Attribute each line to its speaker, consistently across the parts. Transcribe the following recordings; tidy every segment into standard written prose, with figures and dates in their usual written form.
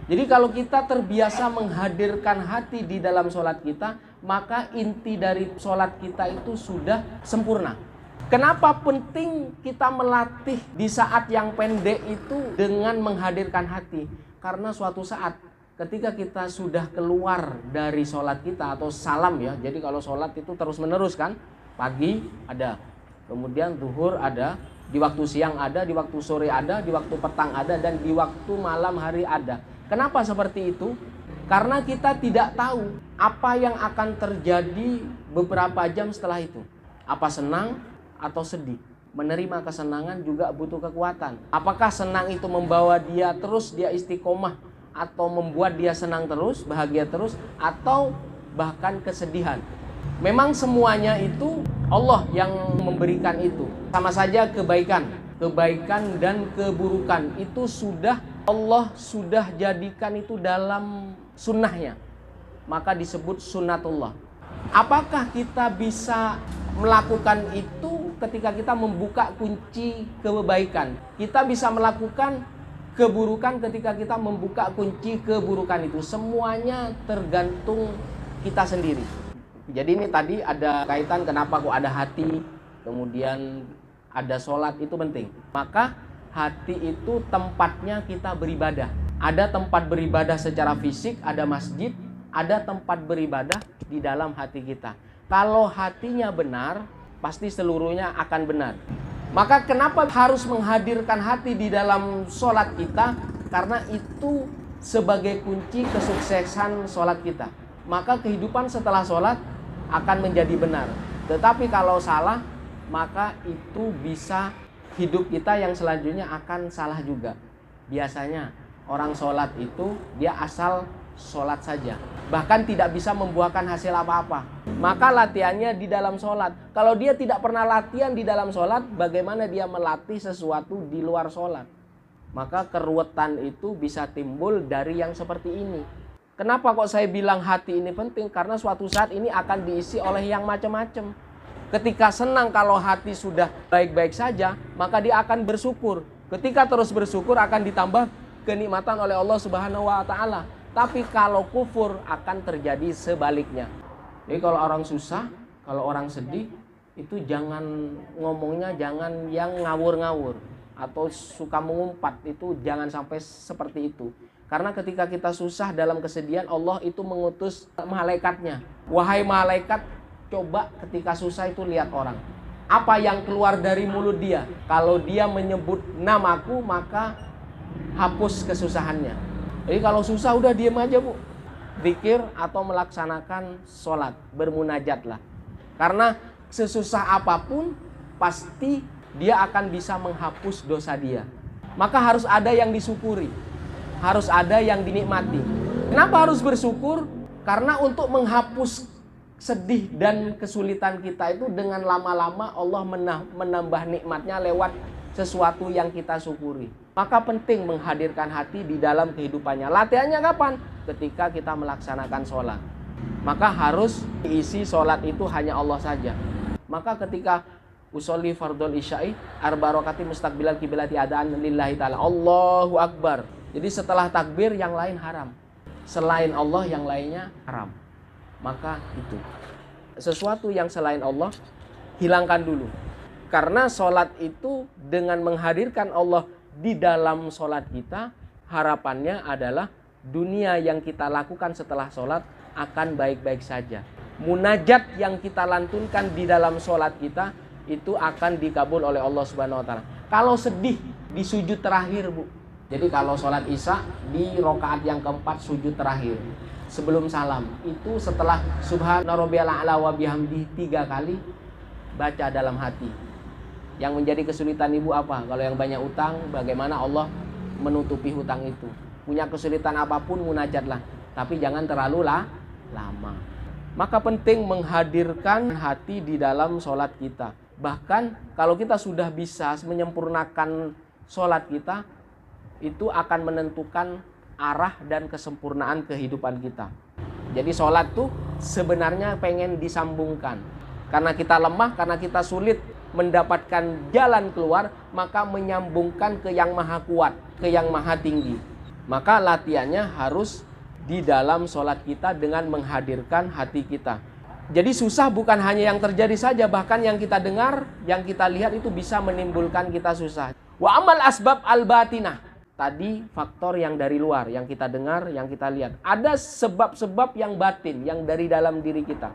Speaker 1: Jadi kalau kita terbiasa menghadirkan hati di dalam sholat kita, maka inti dari sholat kita itu sudah sempurna. Kenapa penting kita melatih di saat yang pendek itu dengan menghadirkan hati? Karena suatu saat ketika kita sudah keluar dari sholat kita atau salam ya. Jadi kalau sholat itu terus menerus kan. Pagi ada, kemudian zuhur ada, di waktu siang ada, di waktu sore ada, di waktu petang ada, dan di waktu malam hari ada. Kenapa seperti itu? Karena kita tidak tahu apa yang akan terjadi beberapa jam setelah itu. Apa senang atau sedih. Menerima kesenangan juga butuh kekuatan. Apakah senang itu membawa dia terus dia istiqomah, atau membuat dia senang terus, bahagia terus, atau bahkan kesedihan. Memang semuanya itu Allah yang memberikan itu. Sama saja kebaikan dan keburukan itu sudah Allah sudah jadikan itu dalam sunnahnya. Maka disebut sunnatullah. Apakah kita bisa melakukan itu ketika kita membuka kunci kebaikan? Kita bisa melakukan keburukan ketika kita membuka kunci keburukan itu. Semuanya tergantung kita sendiri. Jadi ini tadi ada kaitan kenapa kok ada hati, kemudian ada sholat, itu penting. Maka hati itu tempatnya kita beribadah. Ada tempat beribadah secara fisik, ada masjid, ada tempat beribadah di dalam hati kita. Kalau hatinya benar, pasti seluruhnya akan benar. Maka kenapa harus menghadirkan hati di dalam sholat kita? Karena itu sebagai kunci kesuksesan sholat kita. Maka kehidupan setelah sholat akan menjadi benar. Tetapi kalau salah, maka itu bisa hidup kita yang selanjutnya akan salah juga. Biasanya orang sholat itu dia asal sholat saja, bahkan tidak bisa membuahkan hasil apa-apa. Maka latihannya di dalam sholat. Kalau dia tidak pernah latihan di dalam sholat, bagaimana dia melatih sesuatu di luar sholat? Maka keruwetan itu bisa timbul dari yang seperti ini. Kenapa kok saya bilang hati ini penting? Karena suatu saat ini akan diisi oleh yang macam-macam. Ketika senang kalau hati sudah baik-baik saja, maka dia akan bersyukur. Ketika terus bersyukur akan ditambah kenikmatan oleh Allah Subhanahu wa taala. Tapi kalau kufur akan terjadi sebaliknya. Jadi kalau orang susah, kalau orang sedih, itu jangan ngomongnya jangan yang ngawur-ngawur atau suka mengumpat, itu jangan sampai seperti itu. Karena ketika kita susah dalam kesedihan, Allah itu mengutus malaikatnya. Wahai malaikat, coba ketika susah itu lihat orang. Apa yang keluar dari mulut dia? Kalau dia menyebut namaku, maka hapus kesusahannya. Jadi kalau susah udah diem aja bu. Zikir atau melaksanakan sholat, bermunajatlah. Karena sesusah apapun, pasti dia akan bisa menghapus dosa dia. Maka harus ada yang disyukuri. Harus ada yang dinikmati. Kenapa harus bersyukur? Karena untuk menghapus sedih dan kesulitan kita itu dengan lama-lama Allah menambah nikmatnya lewat sesuatu yang kita syukuri. Maka penting menghadirkan hati di dalam kehidupannya. Latihannya kapan? Ketika kita melaksanakan sholat. Maka harus diisi sholat itu hanya Allah saja. Maka ketika usolli fardhol isya'i arba rakaati mustaqbilal qiblati adaan lillahi ta'ala, Allahu Akbar. Jadi setelah takbir yang lain haram. Selain Allah yang lainnya haram. Maka itu sesuatu yang selain Allah hilangkan dulu. Karena sholat itu dengan menghadirkan Allah di dalam sholat kita, harapannya adalah dunia yang kita lakukan setelah sholat akan baik-baik saja. Munajat yang kita lantunkan di dalam sholat kita itu akan dikabul oleh Allah Subhanahu wa taala. Kalau sedih di sujud terakhir bu. Jadi kalau sholat isya di rakaat yang keempat sujud terakhir sebelum salam, itu setelah subhana rabbiyal a'la wa bihamdi 3 kali baca dalam hati. Yang menjadi kesulitan ibu apa? Kalau yang banyak utang, bagaimana Allah menutupi hutang itu? Punya kesulitan apapun munajatlah, tapi jangan terlalu lama. Maka penting menghadirkan hati di dalam sholat kita. Bahkan kalau kita sudah bisa menyempurnakan sholat kita, itu akan menentukan arah dan kesempurnaan kehidupan kita. Jadi sholat tuh sebenarnya pengen disambungkan. Karena kita lemah, karena kita sulit mendapatkan jalan keluar, maka menyambungkan ke yang maha kuat, ke yang maha tinggi. Maka latihannya harus di dalam sholat kita dengan menghadirkan hati kita. Jadi susah bukan hanya yang terjadi saja, bahkan yang kita dengar, yang kita lihat itu bisa menimbulkan kita susah. Wa amal asbab al-batinah. Tadi faktor yang dari luar, yang kita dengar, yang kita lihat. Ada sebab-sebab yang batin, yang dari dalam diri kita.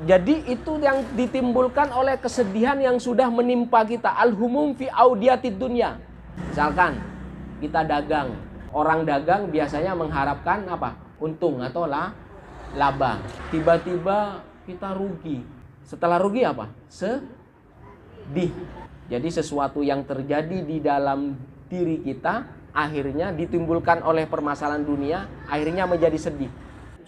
Speaker 1: Jadi itu yang ditimbulkan oleh kesedihan yang sudah menimpa kita. Al-humum fi audiyatid dunya. Misalkan kita dagang. Orang dagang biasanya mengharapkan apa? Untung atau laba. Tiba-tiba kita rugi. Setelah rugi apa? Sedih. Jadi sesuatu yang terjadi di dalam diri kita akhirnya ditimbulkan oleh permasalahan dunia, akhirnya menjadi sedih.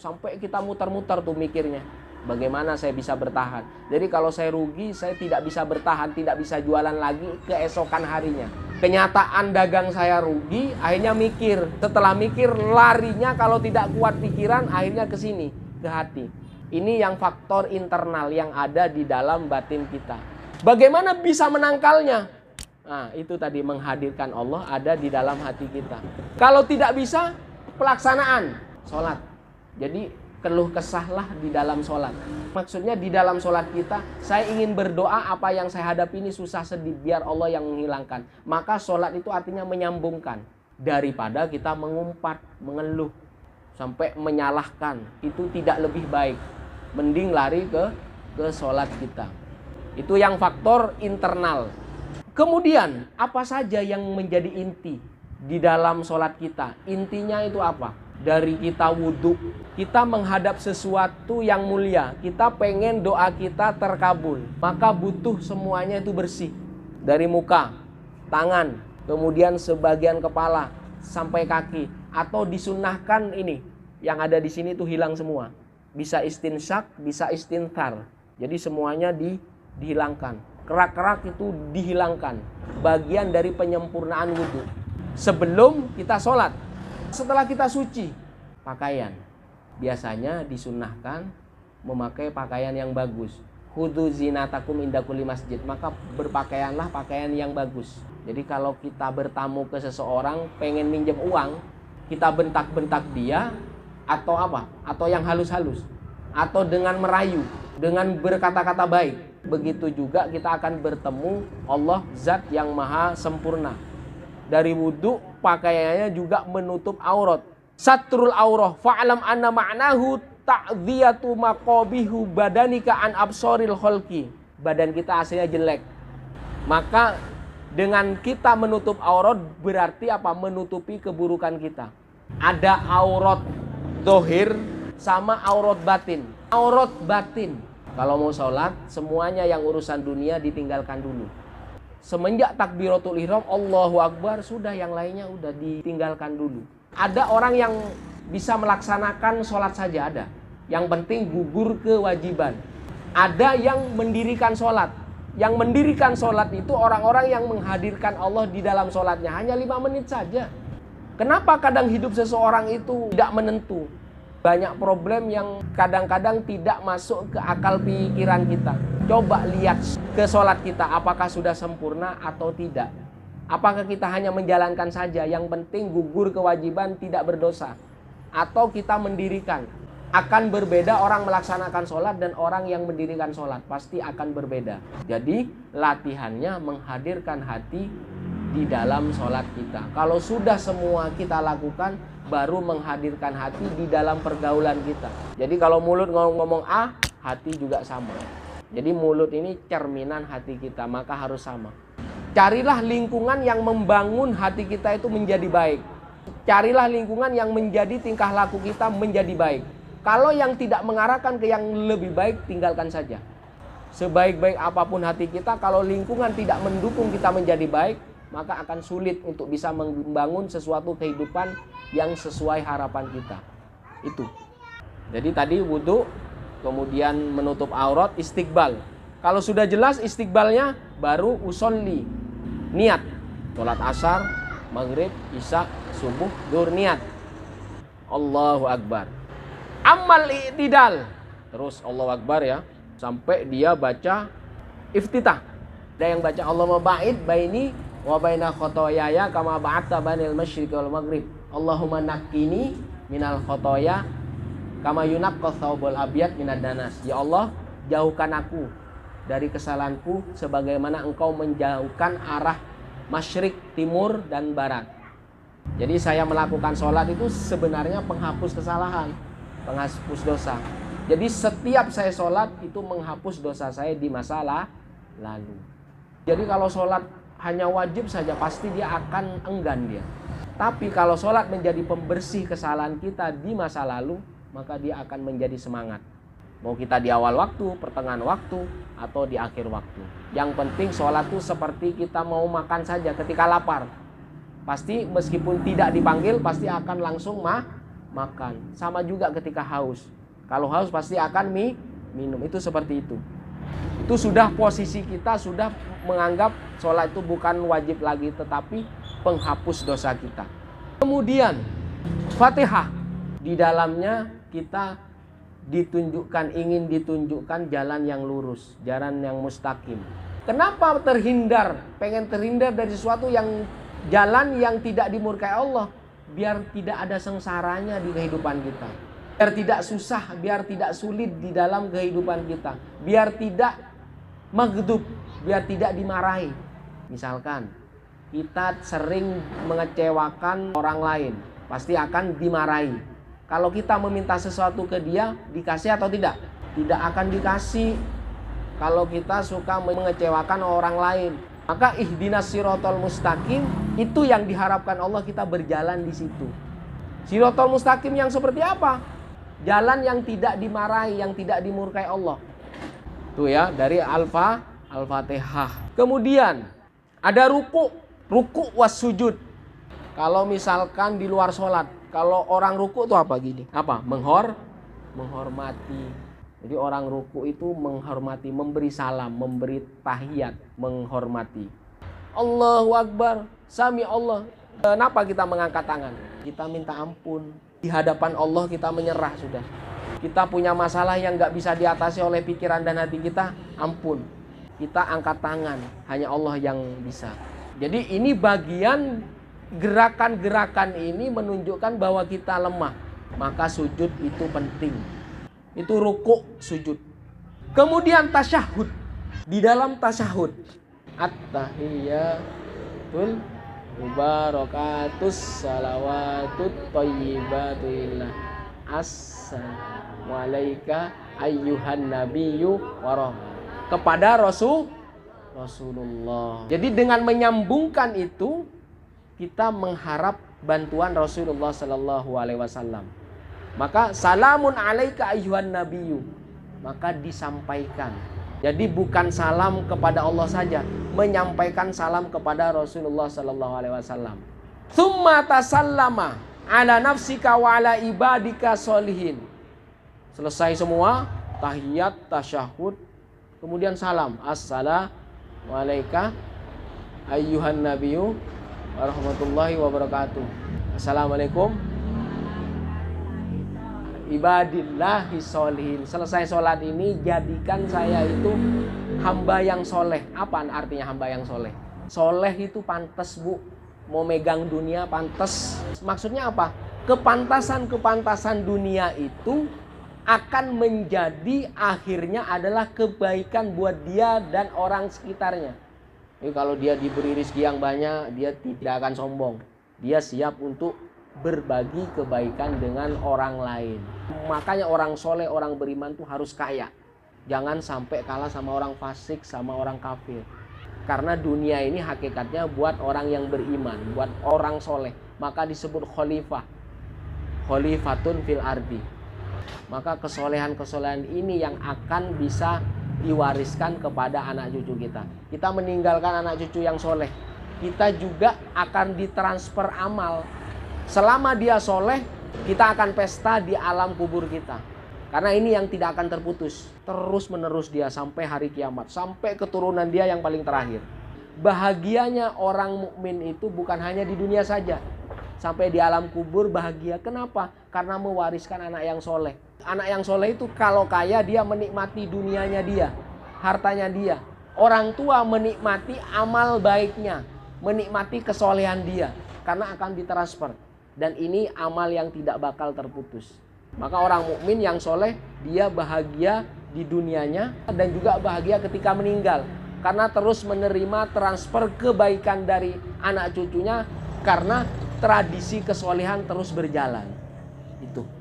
Speaker 1: Sampai kita muter-muter tuh mikirnya, bagaimana saya bisa bertahan. Jadi kalau saya rugi, saya tidak bisa bertahan, tidak bisa jualan lagi keesokan harinya. Kenyataan dagang saya rugi, akhirnya mikir. Setelah mikir, larinya kalau tidak kuat pikiran, akhirnya ke sini, ke hati. Ini yang faktor internal yang ada di dalam batin kita. Bagaimana bisa menangkalnya? Nah, itu tadi menghadirkan Allah ada di dalam hati kita. Kalau tidak bisa, pelaksanaan sholat. Jadi keluh kesahlah di dalam sholat. Maksudnya di dalam sholat kita, saya ingin berdoa apa yang saya hadapi ini susah sedih, biar Allah yang menghilangkan. Maka sholat itu artinya menyambungkan. Daripada kita mengumpat, mengeluh, sampai menyalahkan. Itu tidak lebih baik. Mending lari ke sholat kita. Itu yang faktor internal. Kemudian apa saja yang menjadi inti di dalam sholat kita? Intinya itu apa? Dari kita wudhu, kita menghadap sesuatu yang mulia. Kita pengen doa kita terkabul. Maka butuh semuanya itu bersih. Dari muka, tangan, kemudian sebagian kepala sampai kaki. Atau disunnahkan ini, yang ada di sini itu hilang semua. Bisa istinsyak, bisa istinthar. Jadi semuanya dihilangkan. Kerak-kerak itu dihilangkan. Bagian dari penyempurnaan wudhu. Sebelum kita sholat. Setelah kita suci. Pakaian. Biasanya disunnahkan memakai pakaian yang bagus. Khudzu zinatakum inda kulli masjid. Maka berpakaianlah pakaian yang bagus. Jadi kalau kita bertamu ke seseorang, pengen minjem uang, kita bentak-bentak dia, atau apa? Atau yang halus-halus. Atau dengan merayu. Dengan berkata-kata baik. Begitu juga kita akan bertemu Allah Zat yang maha sempurna. Dari wudhu, pakaiannya juga menutup aurat. Satrul aurah fa'alam anna ma'nahu ta'dhiyatu maqabihu badanika an absoril kholki. Badan kita aslinya jelek. Maka dengan kita menutup aurat berarti apa? Menutupi keburukan kita. Ada aurat dohir sama aurat batin. Aurat batin. Kalau mau sholat, semuanya yang urusan dunia ditinggalkan dulu. Semenjak takbiratul ihram, Allahu Akbar, sudah yang lainnya udah ditinggalkan dulu. Ada orang yang bisa melaksanakan sholat saja, ada. Yang penting gugur kewajiban. Ada yang mendirikan sholat. Yang mendirikan sholat itu orang-orang yang menghadirkan Allah di dalam sholatnya. Hanya 5 menit saja. Kenapa kadang hidup seseorang itu tidak menentu? Banyak problem yang kadang-kadang tidak masuk ke akal pikiran kita. Coba lihat ke sholat kita, apakah sudah sempurna atau tidak. Apakah kita hanya menjalankan saja, yang penting gugur kewajiban, tidak berdosa. Atau kita mendirikan. Akan berbeda orang melaksanakan sholat dan orang yang mendirikan sholat. Pasti akan berbeda. Jadi latihannya menghadirkan hati di dalam sholat kita. Kalau sudah semua kita lakukan, baru menghadirkan hati di dalam pergaulan kita. Jadi kalau mulut ngomong A, hati juga sama. Jadi mulut ini cerminan hati kita, maka harus sama. Carilah lingkungan yang membangun hati kita itu menjadi baik. Carilah lingkungan yang menjadi tingkah laku kita menjadi baik. Kalau yang tidak mengarahkan ke yang lebih baik, tinggalkan saja. Sebaik-baik apapun hati kita, kalau lingkungan tidak mendukung kita menjadi baik, maka akan sulit untuk bisa membangun sesuatu kehidupan yang sesuai harapan kita. Itu. Jadi tadi wudhu, kemudian menutup aurat, istiqbal. Kalau sudah jelas istiqbalnya, baru usolli, niat. Sholat asar, maghrib, isya, subuh, zuhur, niat. Allahu Akbar. Amal i'tidal. Terus Allahu Akbar ya, sampai dia baca iftitah. Ada yang baca Allahumma ba'id baini wa baina khotoyaya kama ba'atta bainal masyriqi wal maghrib. Allahumma naqqini minal khotoya kama yunaqqas thawbul abyad minad danas. Ya Allah, jauhkan aku dari kesalahanku sebagaimana engkau menjauhkan arah masyrik, timur, dan barat. Jadi saya melakukan sholat itu sebenarnya penghapus kesalahan, penghapus dosa. Jadi setiap saya sholat itu menghapus dosa saya di masa lalu. Jadi kalau sholat hanya wajib saja pasti dia akan enggan dia. Tapi kalau sholat menjadi pembersih kesalahan kita di masa lalu, maka dia akan menjadi semangat. Mau kita di awal waktu, pertengahan waktu, atau di akhir waktu. Yang penting sholat itu seperti kita mau makan saja ketika lapar. Pasti meskipun tidak dipanggil, pasti akan langsung makan. Sama juga ketika haus. Kalau haus pasti akan minum. Itu seperti itu. Itu sudah posisi kita sudah menganggap sholat itu bukan wajib lagi, tetapi penghapus dosa kita. Kemudian Fatihah. Di dalamnya kita ingin ditunjukkan jalan yang lurus, jalan yang mustaqim. Kenapa pengen terhindar dari sesuatu yang jalan yang tidak dimurkai Allah? Biar tidak ada sengsaranya di kehidupan kita. Biar tidak susah, biar tidak sulit di dalam kehidupan kita. Biar tidak maghdub, biar tidak dimarahi. Misalkan kita sering mengecewakan orang lain, pasti akan dimarahi. Kalau kita meminta sesuatu ke dia, dikasih atau tidak? Tidak akan dikasih. Kalau kita suka mengecewakan orang lain, maka ihdinas sirotol mustaqim, itu yang diharapkan Allah kita berjalan di situ. Sirotol mustaqim yang seperti apa? Jalan yang tidak dimarahi, yang tidak dimurkai Allah. Tuh ya, dari Al-Fatihah. Kemudian ada ruku was sujud. Kalau misalkan di luar sholat, kalau orang ruku itu apa gini? Apa? Menghormati. Jadi orang ruku itu menghormati, memberi salam, memberi tahiyat, menghormati. Allahu Akbar, Sami Allah. Kenapa kita mengangkat tangan? Kita minta ampun. Di hadapan Allah kita menyerah sudah. Kita punya masalah yang gak bisa diatasi oleh pikiran dan hati kita, ampun. Kita angkat tangan, hanya Allah yang bisa. Jadi ini bagian gerakan-gerakan ini menunjukkan bahwa kita lemah. Maka sujud itu penting. Itu ruku, sujud. Kemudian tasyahud. Di dalam tasyahud, at-tahiyyatul mubarakatus salawatut thayyibatulillah. Assalamu alayka ayyuhan nabiyyu kepada Rasulullah. Jadi dengan menyambungkan itu, kita mengharap bantuan Rasulullah Sallallahu Alaihi Wasallam. Maka salamun alaika ayyuhan nabiyyu, maka disampaikan. Jadi bukan salam kepada Allah saja, menyampaikan salam kepada Rasulullah Sallallahu Alaihi Wasallam. Tsumma tasallama ala nafsika wa ala ibadika sholihin. Selesai semua, tahiyat, tasyahud, kemudian salam. Assalamu alayka ayyuhan nabiyyu warahmatullahi wabarakatuh. Assalamualaikum ibadillahi sholihin. Selesai sholat ini, jadikan saya itu hamba yang soleh. Apa artinya hamba yang soleh? Soleh itu pantas, Bu. Mau megang dunia pantas. Maksudnya apa? Kepantasan-kepantasan dunia itu akan menjadi akhirnya adalah kebaikan buat dia dan orang sekitarnya. Jadi kalau dia diberi rezeki yang banyak, dia tidak akan sombong. Dia siap untuk berbagi kebaikan dengan orang lain. Makanya orang soleh, orang beriman tuh harus kaya. Jangan sampai kalah sama orang fasik, sama orang kafir. Karena dunia ini hakikatnya buat orang yang beriman, buat orang soleh. Maka disebut khalifah. Khalifatun fil ardi. Maka kesolehan-kesolehan ini yang akan bisa diwariskan kepada anak cucu kita. Kita meninggalkan anak cucu yang soleh, kita juga akan ditransfer amal. Selama dia soleh, kita akan pesta di alam kubur kita. Karena ini yang tidak akan terputus, terus menerus dia sampai hari kiamat, sampai keturunan dia yang paling terakhir. Bahagianya orang mukmin itu bukan hanya di dunia saja, sampai di alam kubur bahagia. Kenapa? Karena mewariskan anak yang soleh. Anak yang soleh itu kalau kaya, dia menikmati dunianya dia, hartanya dia. Orang tua menikmati amal baiknya, menikmati kesolehan dia, karena akan ditransfer. Dan ini amal yang tidak bakal terputus. Maka orang mukmin yang soleh, dia bahagia di dunianya dan juga bahagia ketika meninggal. Karena terus menerima transfer kebaikan dari anak cucunya, karena tradisi kesolehan terus berjalan. Itu.